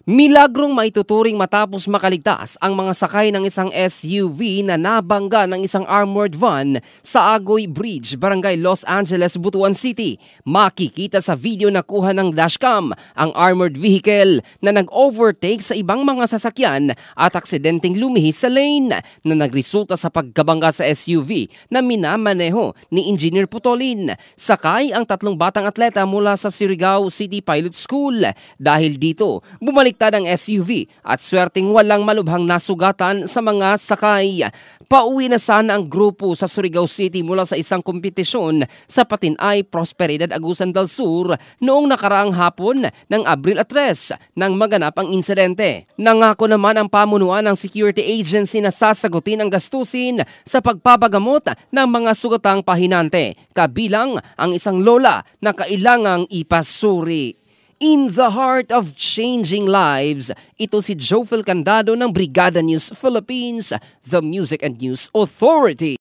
Milagrong maituturing matapos makaligtas ang mga sakay ng isang SUV na nabangga ng isang armored van sa Agoy Bridge, Barangay Los Angeles, Butuan City. Makikita sa video na kuha ng dashcam ang armored vehicle na nag-overtake sa ibang mga sasakyan at aksidenteng lumihis sa lane na nagresulta sa pagkabangga sa SUV na minamaneho ni Engineer Putolin. Sakay ang 3 batang atleta mula sa Surigao City Pilot School. Dahil dito, bumalik ang SUV at swerteng walang malubhang nasugatan sa mga sakay. Pauwi na sana ang grupo sa Surigao City mula sa isang kompetisyon sa Patinay Prosperidad Agusan del Sur noong nakaraang hapon ng Abril 3 nang maganap ang insidente. Nangako naman ang pamunuan ng security agency na sasagutin ang gastusin sa pagpapagamot ng mga sugatang pahinante, kabilang ang isang lola na kailangang ipasuri. In the heart of changing lives, ito si Jofel Candado ng Brigada News Philippines, the Music and News Authority.